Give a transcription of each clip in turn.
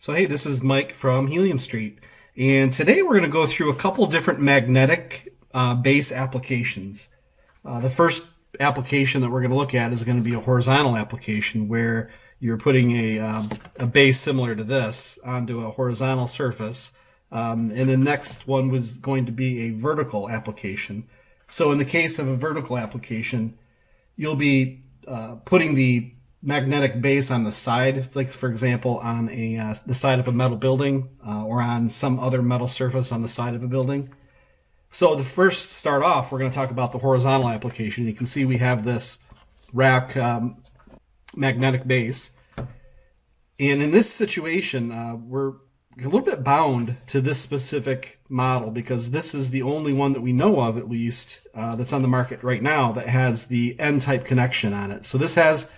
So hey, this is Mike from Helium Street, and today we're going to go through a couple different magnetic base applications. The first application that we're going to look at is going to be a horizontal application where you're putting a base similar to this onto a horizontal surface, and the next one was going to be a vertical application. So in the case of a vertical application, you'll be putting the magnetic base on the side, like for example on the side of a metal building or on some other metal surface on the side of a building. So to first start off, we're going to talk about the horizontal application. You can see we have this rack magnetic base, and in this situation we're a little bit bound to this specific model because this is the only one that we know of, at least that's on the market right now, that has the N-type connection on it. So this has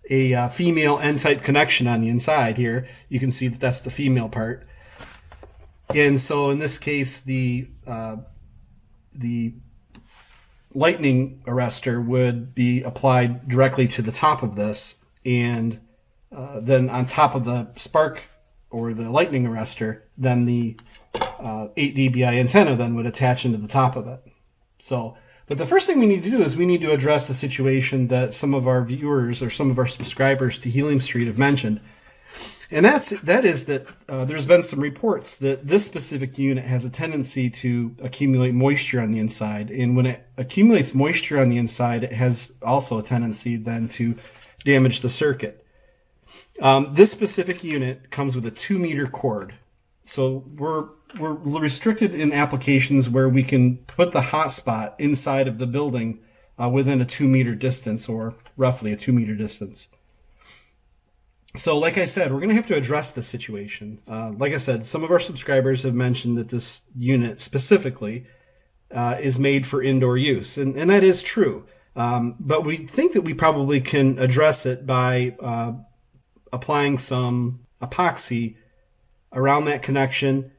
a female N-type connection on the inside here. You can see that that's the female part. And so in this case, the lightning arrestor would be applied directly to the top of this, and then on top of the spark or the lightning arrestor, then the 8 dBi antenna then would attach into the top of it. But the first thing we need to do is we need to address the situation that some of our viewers or some of our subscribers to Helium Street have mentioned. And that is that there's been some reports that this specific unit has a tendency to accumulate moisture on the inside. And when it accumulates moisture on the inside, it has also a tendency then to damage the circuit. This specific unit comes with a 2-meter cord. So we're restricted in applications where we can put the hotspot inside of the building within a 2-meter distance, or roughly a 2-meter distance. So like I said, we're going to have to address this situation. Like I said, some of our subscribers have mentioned that this unit specifically is made for indoor use, and that is true. But we think that we probably can address it by applying some epoxy around that connection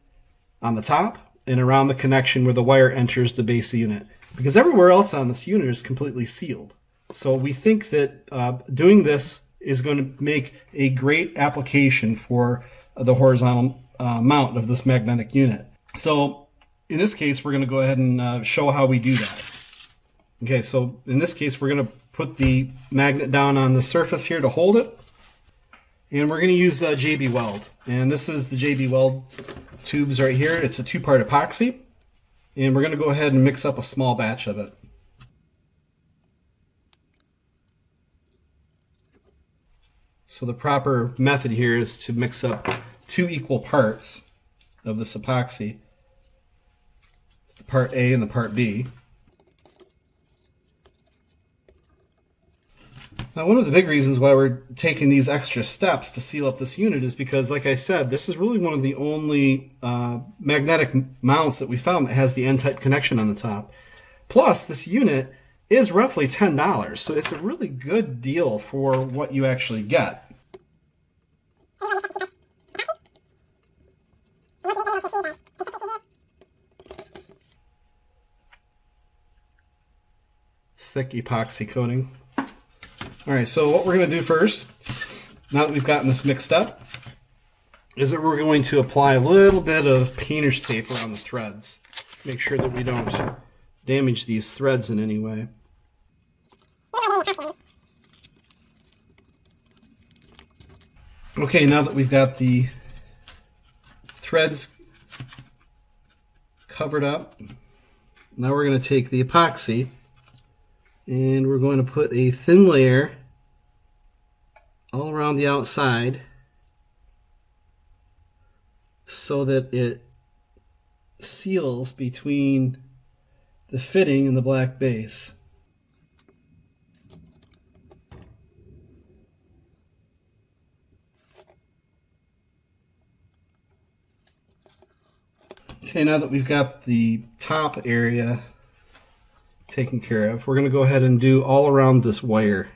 on the top and around the connection where the wire enters the base unit, because everywhere else on this unit is completely sealed. So we think that doing this is going to make a great application for the horizontal mount of this magnetic unit. So in this case, we're going to go ahead and show how we do that. Okay, so in this case, we're going to put the magnet down on the surface here to hold it. And we're going to use JB Weld. And this is the JB Weld tubes right here. It's a 2-part epoxy. And we're going to go ahead and mix up a small batch of it. So the proper method here is to mix up 2 equal parts of this epoxy. It's the part A and the part B. Now, one of the big reasons why we're taking these extra steps to seal up this unit is because, like I said, this is really one of the only magnetic mounts that we found that has the N-type connection on the top. Plus, this unit is roughly $10, so it's a really good deal for what you actually get. Thick epoxy coating. Alright, so what we're going to do first, now that we've gotten this mixed up, is that we're going to apply a little bit of painter's tape around the threads. Make sure that we don't damage these threads in any way. Okay, now that we've got the threads covered up, now we're going to take the epoxy and we're going to put a thin layer all around the outside so that it seals between the fitting and the black base. Okay, now that we've got the top area taken care of, we're going to go ahead and do all around this wire.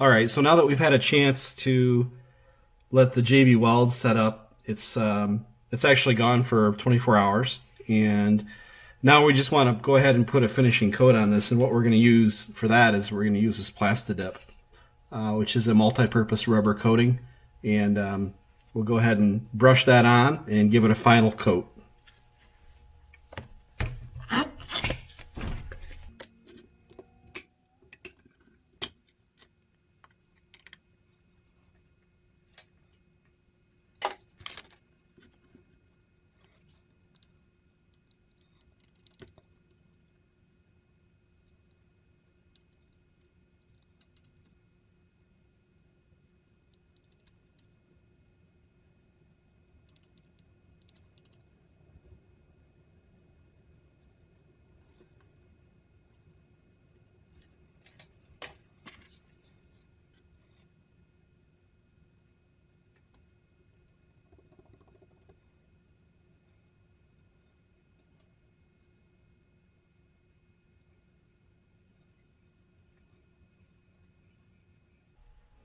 Alright, so now that we've had a chance to let the JB Weld set up, it's actually gone for 24 hours, and now we just want to go ahead and put a finishing coat on this, and what we're going to use for that is we're going to use this Plastidip, which is a multi-purpose rubber coating, and we'll go ahead and brush that on and give it a final coat.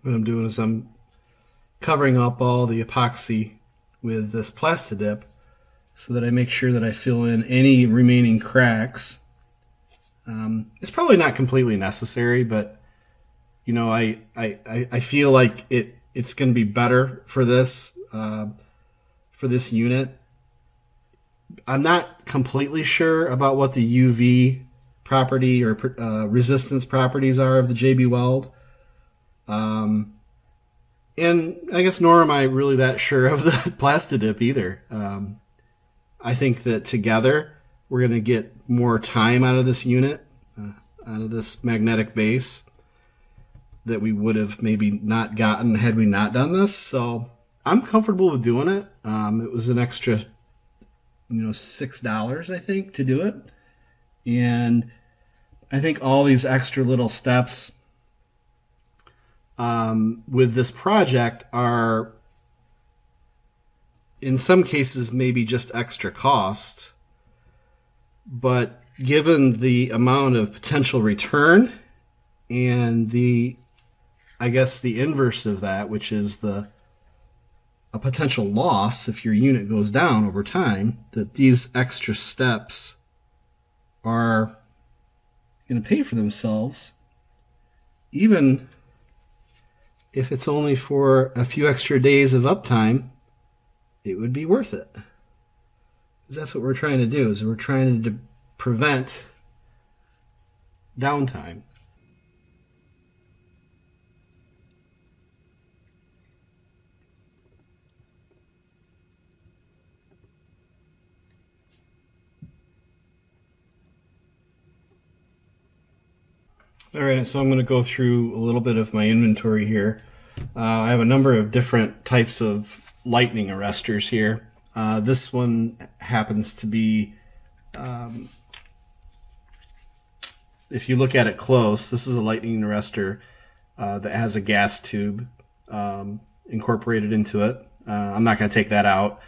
What I'm doing is I'm covering up all the epoxy with this Plastidip so that I make sure that I fill in any remaining cracks. It's probably not completely necessary, but you know, I feel like it's going to be better for this unit. I'm not completely sure about what the UV property or resistance properties are of the JB Weld. And I guess nor am I really that sure of the Plastidip either. I think that together we're going to get more time out of this unit, out of this magnetic base, that we would have maybe not gotten had we not done this. So I'm comfortable with doing it. It was an extra, $6, I think, to do it. And I think all these extra little steps with this project are, in some cases, maybe just extra cost, but given the amount of potential return and I guess the inverse of that, which is a potential loss if your unit goes down over time, that these extra steps are going to pay for themselves, even if it's only for a few extra days of uptime. It would be worth it. Because that's what we're trying to do, is we're trying to prevent downtime. Alright, so I'm going to go through a little bit of my inventory here. I have a number of different types of lightning arresters here. This one happens to be, if you look at it close, this is a lightning arrestor that has a gas tube incorporated into it. I'm not going to take that out.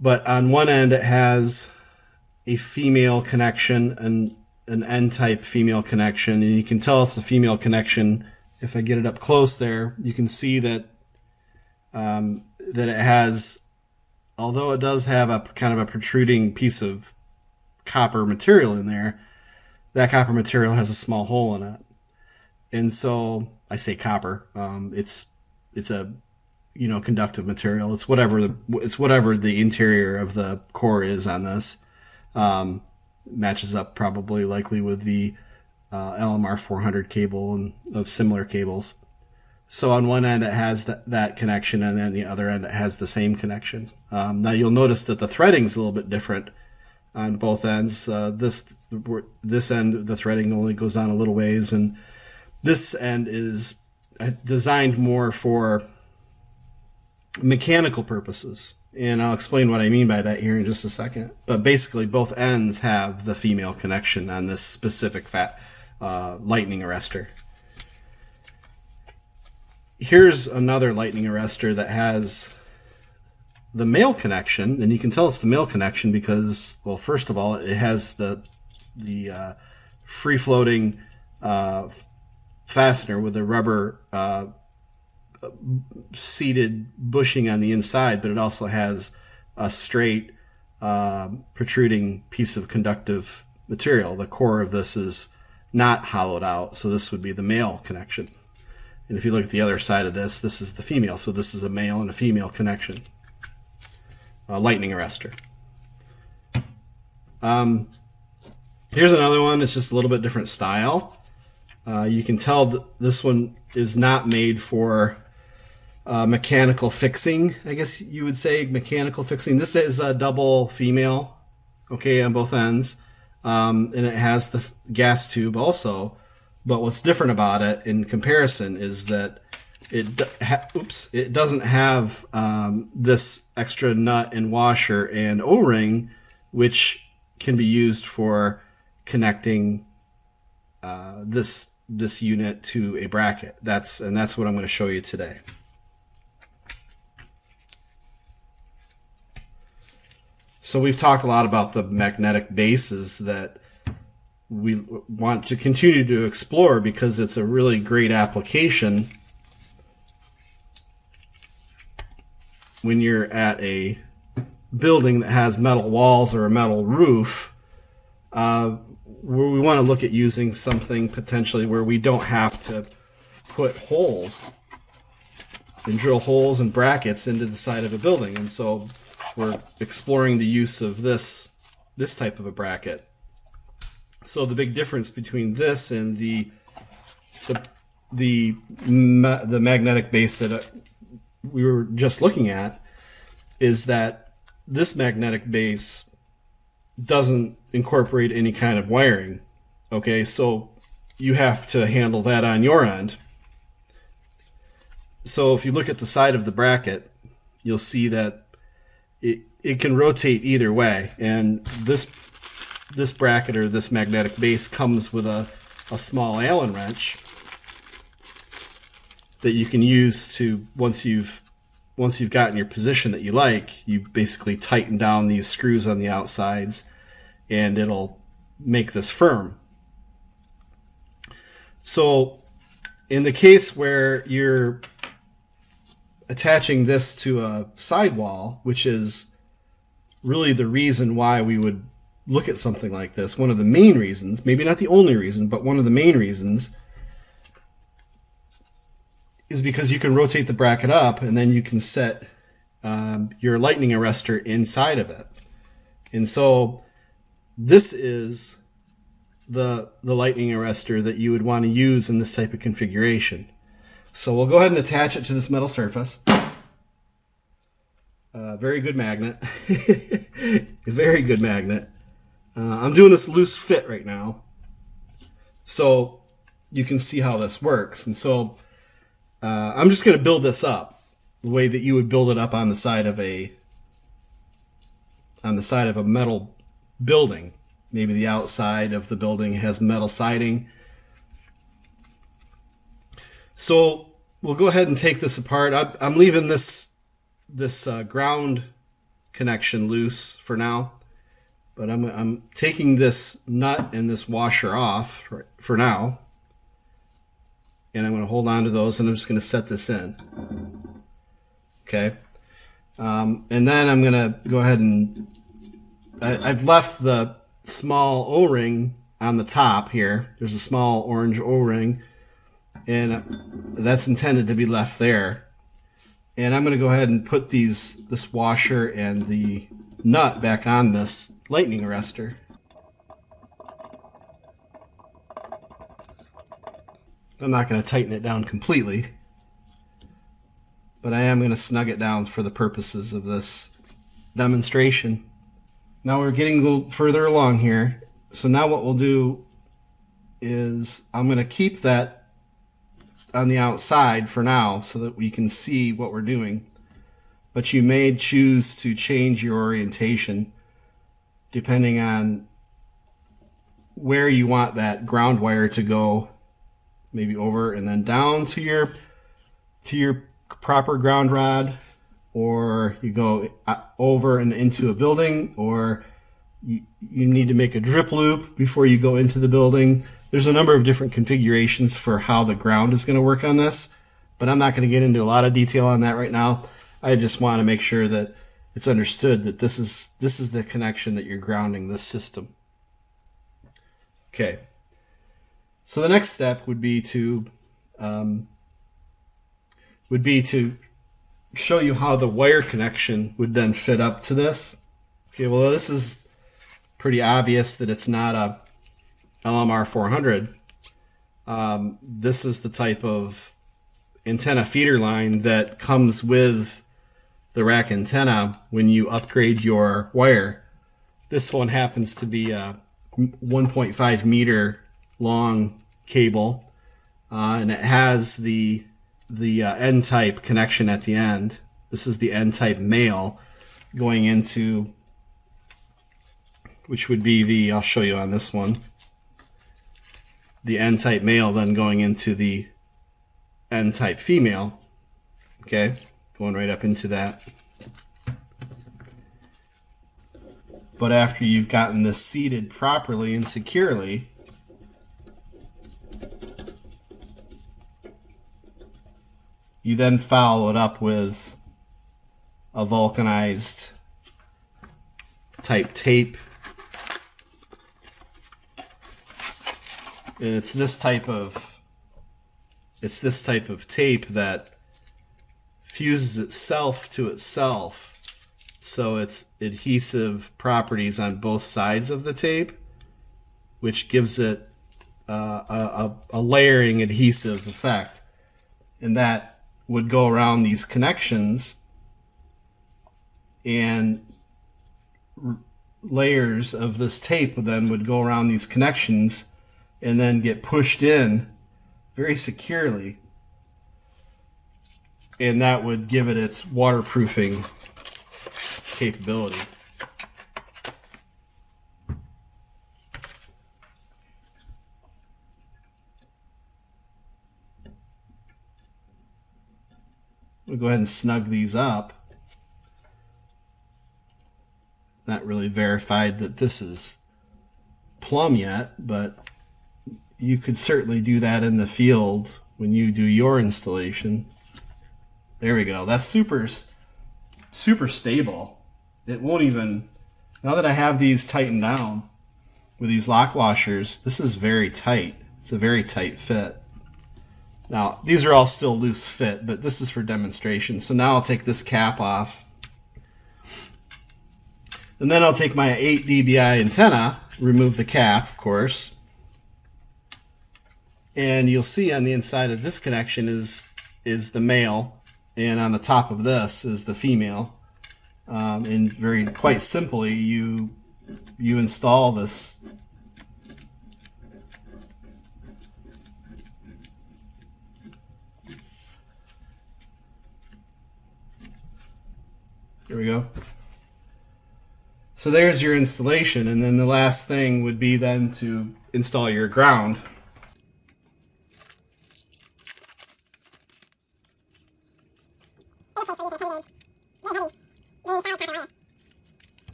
But on one end it has a female connection and an N-type female connection, and you can tell it's a female connection. If I get it up close there, you can see that that it has, although it does have a kind of a protruding piece of copper material in there, that copper material has a small hole in it. And so I say copper, it's a conductive material. It's whatever the interior of the core is on this. Matches up probably likely with the LMR 400 cable and of similar cables. So on one end it has that connection, and then the other end it has the same connection. Now you'll notice that the threading is a little bit different on both ends. This end, the threading only goes on a little ways, and this end is designed more for mechanical purposes. And I'll explain what I mean by that here in just a second. But basically, both ends have the female connection on this specific lightning arrestor. Here's another lightning arrestor that has the male connection, and you can tell it's the male connection because, well, first of all, it has the free-floating fastener with a rubber seated bushing on the inside, but it also has a straight protruding piece of conductive material. The core of this is not hollowed out, so this would be the male connection. And if you look at the other side of this, this is the female, so this is a male and a female connection. Lightning arrestor. Here's another one. It's just a little bit different style. You can tell that this one is not made for mechanical fixing, I guess you would say, mechanical fixing. This is a double female, okay, on both ends, and it has the gas tube also. But what's different about it in comparison is that it doesn't have this extra nut and washer and O-ring, which can be used for connecting this unit to a bracket. That's what I'm going to show you today. So we've talked a lot about the magnetic bases that we want to continue to explore because it's a really great application when you're at a building that has metal walls or a metal roof, where we want to look at using something potentially where we don't have to put holes and drill holes and brackets into the side of a building. And so we're exploring the use of this type of a bracket. So the big difference between this and the magnetic base that we were just looking at is that this magnetic base doesn't incorporate any kind of wiring. Okay, so you have to handle that on your end. So if you look at the side of the bracket, you'll see that it can rotate either way, and this bracket or this magnetic base comes with a small Allen wrench that you can use to, once you've gotten your position that you like, you basically tighten down these screws on the outsides and it'll make this firm. So in the case where you're attaching this to a sidewall, which is really the reason why we would look at something like this, one of the main reasons, maybe not the only reason, but one of the main reasons, is because you can rotate the bracket up and then you can set your lightning arrestor inside of it. And so this is the lightning arrestor that you would want to use in this type of configuration. So we'll go ahead and attach it to this metal surface. Very good magnet. Very good magnet. I'm doing this loose fit right now, so you can see how this works. And so I'm just going to build this up the way that you would build it up on the side of a metal building. Maybe the outside of the building has metal siding. So we'll go ahead and take this apart. I'm leaving this ground connection loose for now, but I'm taking this nut and this washer off for now, and I'm going to hold on to those, and I'm just going to set this in. Okay, and then I'm going to go ahead and I've left the small O-ring on the top here. There's a small orange O-ring, and that's intended to be left there. And I'm going to go ahead and put this washer and the nut back on this lightning arrestor. I'm not going to tighten it down completely, but I am going to snug it down for the purposes of this demonstration. Now we're getting a little further along here. So now what we'll do is I'm going to keep that on the outside for now so that we can see what we're doing. But you may choose to change your orientation depending on where you want that ground wire to go. Maybe over and then down to your proper ground rod, or you go over and into a building, or you need to make a drip loop before you go into the building. There's a number of different configurations for how the ground is going to work on this, but I'm not going to get into a lot of detail on that right now. I just want to make sure that it's understood that this is the connection that you're grounding this system. Okay. So the next step would be to show you how the wire connection would then fit up to this. Okay, well, this is pretty obvious that it's not a LMR 400. This is the type of antenna feeder line that comes with the rack antenna when you upgrade your wire. This one happens to be a 1.5 meter long cable, and it has the N-type connection at the end. This is the N-type male going into, which would be the, I'll show you on this one, the N-type male then going into the N-type female. Okay, going right up into that. But after you've gotten this seated properly and securely, you then follow it up with a vulcanized type tape. And it's this type of tape that fuses itself to itself, so it's adhesive properties on both sides of the tape, which gives it a layering adhesive effect, and that would go around these connections, and layers of this tape then would go around these connections and then get pushed in very securely, and that would give it its waterproofing capability. We'll go ahead and snug these up. Not really verified that this is plumb yet, but you could certainly do that in the field when you do your installation. There we go. That's super stable. It won't even, now that I have these tightened down with these lock washers, this is very tight. It's a very tight fit. Now, these are all still loose fit, but this is for demonstration. So now I'll take this cap off. And then I'll take my 8 dBi antenna, remove the cap, of course. And you'll see on the inside of this connection is the male, and on the top of this is the female. And very quite simply, you install this. There we go. So there's your installation, and then the last thing would be then to install your ground.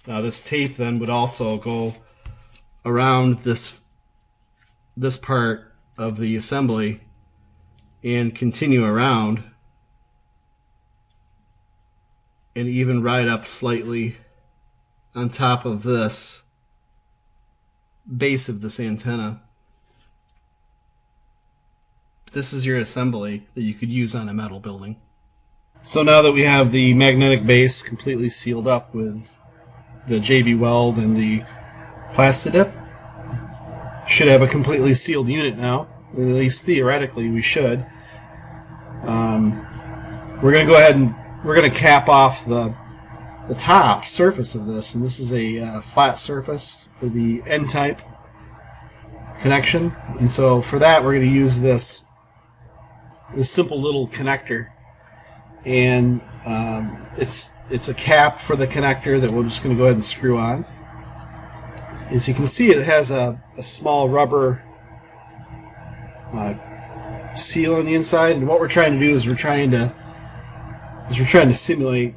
Now this tape then would also go around this part of the assembly and continue around and even ride up slightly on top of this base of this antenna. This is your assembly that you could use on a metal building. So now that we have the magnetic base completely sealed up with the JB Weld and the Plastidip, should have a completely sealed unit now. At least theoretically we should. We're going to go ahead and we're going to cap off the top surface of this, and this is a flat surface for the N-type connection. And so for that we're going to use this simple little connector and it's a cap for the connector that we're just going to go ahead and screw on. As you can see, it has a small rubber seal on the inside, and what we're trying to do is we're trying to simulate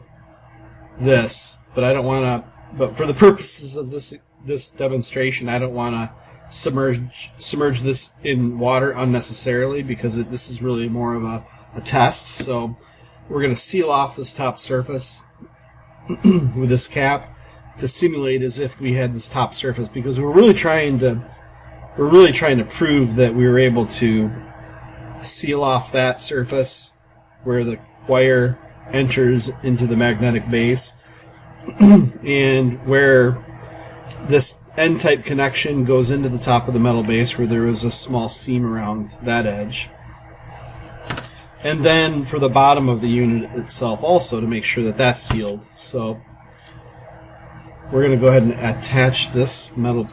this, but I don't want to. But for the purposes of this demonstration, I don't want to submerge this in water unnecessarily, because this is really more of a test. So we're going to seal off this top surface with this cap to simulate as if we had this top surface, because we're really trying to prove that we were able to seal off that surface where the wire enters into the magnetic base and where this N-type connection goes into the top of the metal base, where there is a small seam around that edge. And then for the bottom of the unit itself also, to make sure that that's sealed. So we're going to go ahead and attach this metal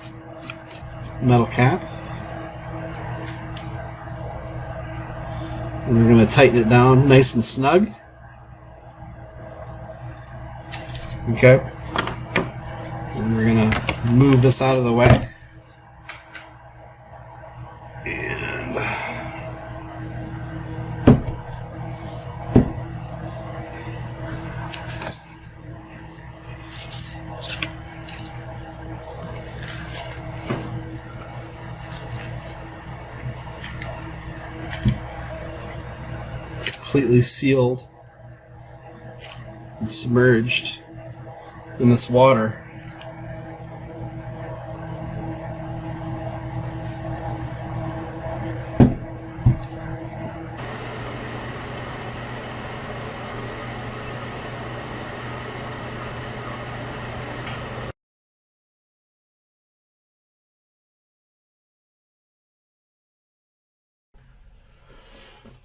cap. And we're going to tighten it down nice and snug. Okay. And we're going to move this out of the way. And completely sealed and submerged in this water.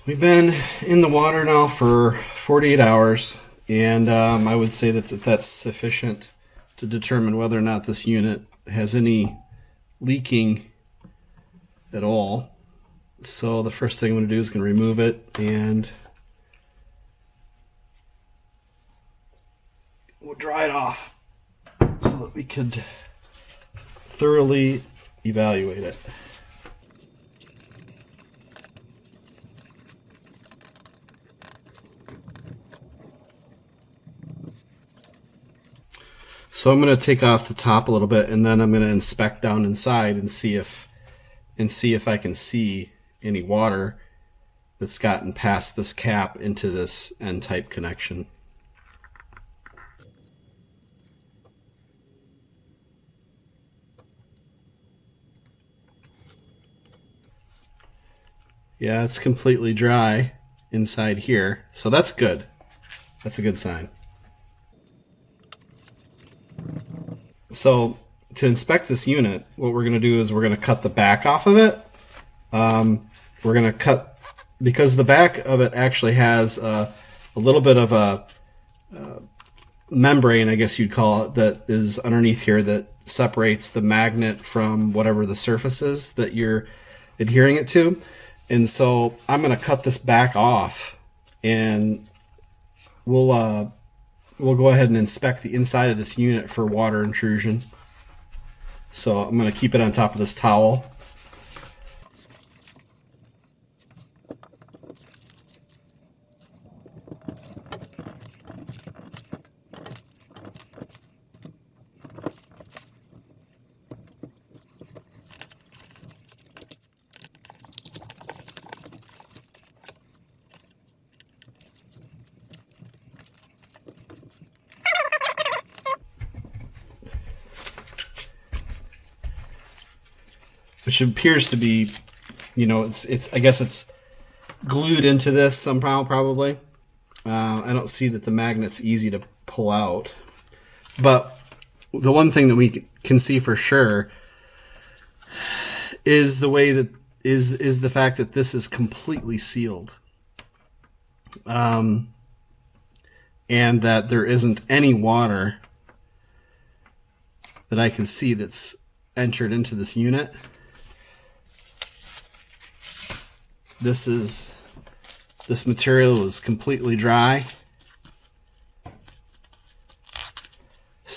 We've been in the water now for 48 hours, and I would say that's sufficient to determine whether or not this unit has any leaking at all. So the first thing I'm going to do is going to remove it, and we'll dry it off so that we could thoroughly evaluate it. So I'm going to take off the top a little bit, and then I'm going to inspect down inside and see if I can see any water that's gotten past this cap into this N-type connection. Yeah, it's completely dry inside here, so that's good. That's a good sign. So to inspect this unit, what we're going to do is we're going to cut the back off of it. We're going to cut, because the back of it actually has a little bit of a membrane, I guess you'd call it, that is underneath here that separates the magnet from whatever the surface is that you're adhering it to. And so I'm going to cut this back off, and we'll go ahead and inspect the inside of this unit for water intrusion. So I'm going to keep it on top of this towel. Which appears to be, you know, I guess it's glued into this somehow, probably. I don't see that the magnet's easy to pull out. But the one thing that we can see for sure is the way that is the fact that this is completely sealed, and that there isn't any water that I can see that's entered into this unit. This material is completely dry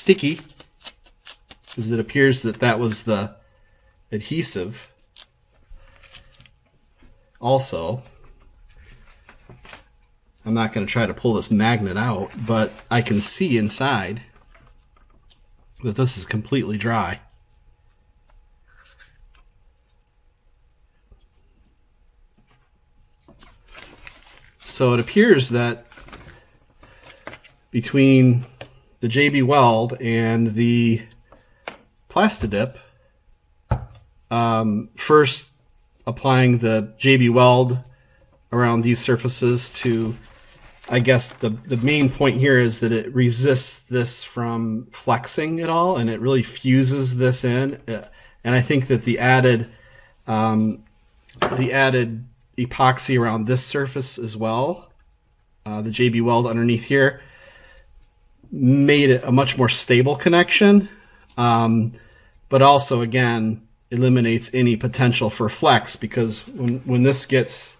sticky, because it appears that that was the adhesive. Also, I'm not going to try to pull this magnet out, but I can see inside that this is completely dry. So it appears that between the JB Weld and the Plastidip, first applying the JB Weld around these surfaces to, I guess the main point here is that it resists this from flexing at all, and it really fuses this in. And I think that the added epoxy around this surface as well, the JB Weld underneath here, made it a much more stable connection, but also again eliminates any potential for flex, because when this gets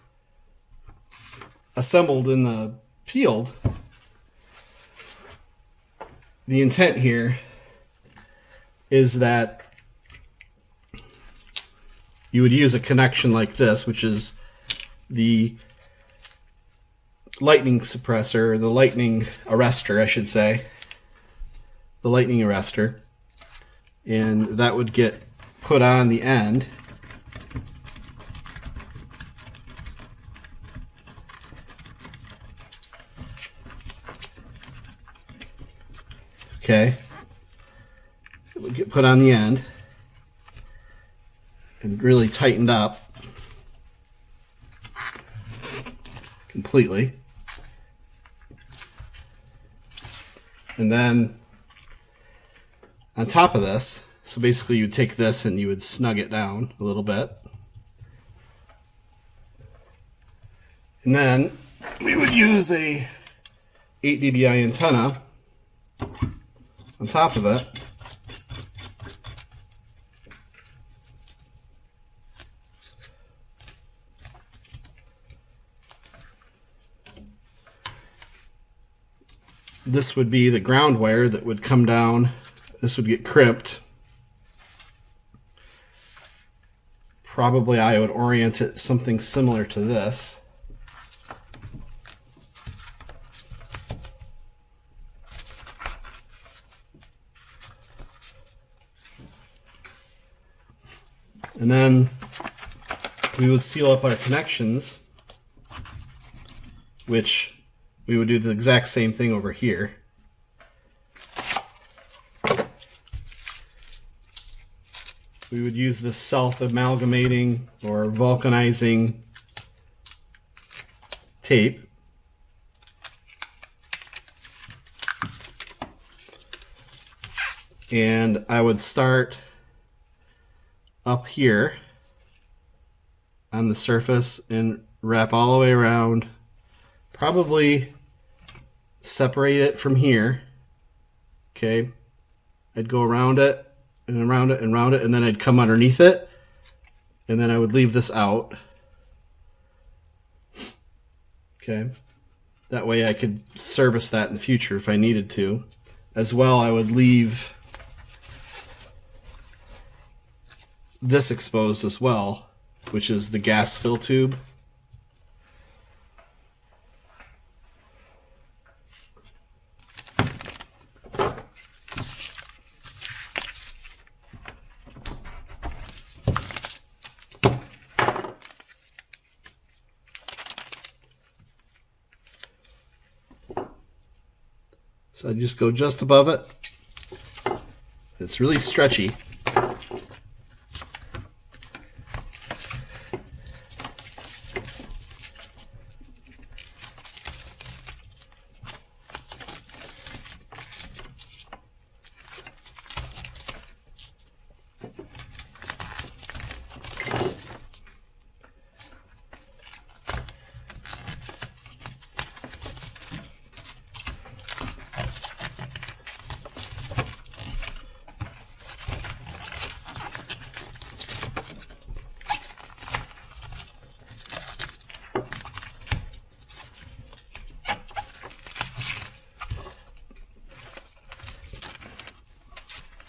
assembled in the field, the intent here is that you would use a connection like this, which is the lightning suppressor, the lightning arrestor, I should say, the lightning arrestor, and that would get put on the end. Okay, it would get put on the end and really tightened up completely. And then on top of this, so basically you would take this and you would snug it down a little bit. And then we would use a 8 dBi antenna on top of it. This would be the ground wire that would come down. This would get crimped. Probably I would orient it something similar to this. And then we would seal up our connections, which we would do the exact same thing over here. We would use this self-amalgamating or vulcanizing tape. And I would start up here on the surface and wrap all the way around, probably separate it from here. Okay, I'd go around it and around it and around it, and then I'd come underneath it, and then I would leave this out. Okay, that way I could service that in the future if I needed to. As well, I would leave this exposed as well, which is the gas fill tube. So I just go just above it. It's really stretchy.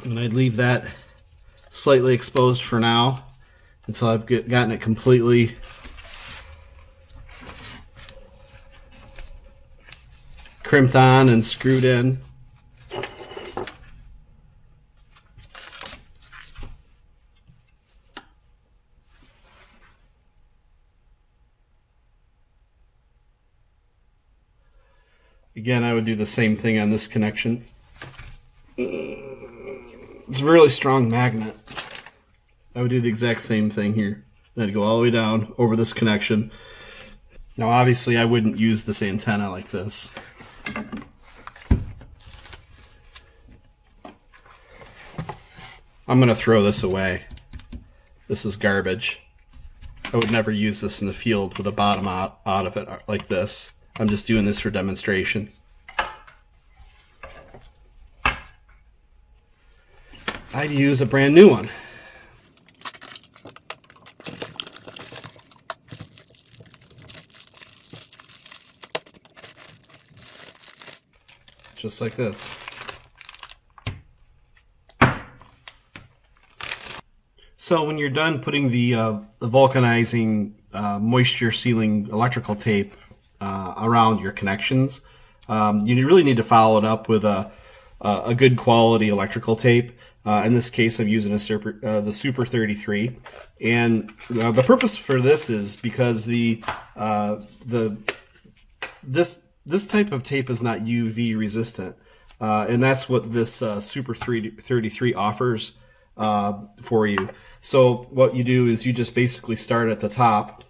And I'd leave that slightly exposed for now until I've gotten it completely crimped on and screwed in. Again, I would do the same thing on this connection. It's a really strong magnet. I would do the exact same thing here. I'd go all the way down over this connection. Now obviously I wouldn't use this antenna like this. I'm going to throw this away. This is garbage. I would never use this in the field with a bottom out of it like this. I'm just doing this for demonstration. I'd use a brand new one. Just like this. So when you're done putting the vulcanizing moisture sealing electrical tape around your connections, you really need to follow it up with a good quality electrical tape. In this case, I'm using the Super 33, and the purpose for this is because this type of tape is not UV resistant, and that's what this Super 33 offers for you. So what you do is you just basically start at the top.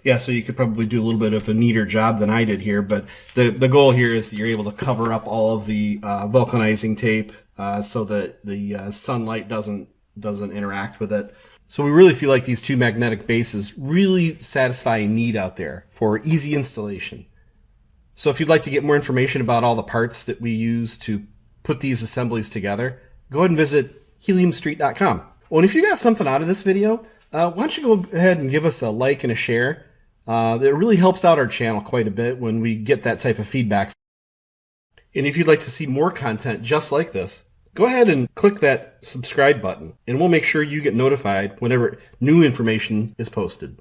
Yeah, so you could probably do a little bit of a neater job than I did here, but the goal here is that you're able to cover up all of the vulcanizing tape so that the sunlight doesn't interact with it. So we really feel like these two magnetic bases really satisfy a need out there for easy installation. So if you'd like to get more information about all the parts that we use to put these assemblies together, go ahead and visit heliumstreet.com. Well, and if you got something out of this video, why don't you go ahead and give us a like and a share. It really helps out our channel quite a bit when we get that type of feedback. And if you'd like to see more content just like this, go ahead and click that subscribe button, and we'll make sure you get notified whenever new information is posted.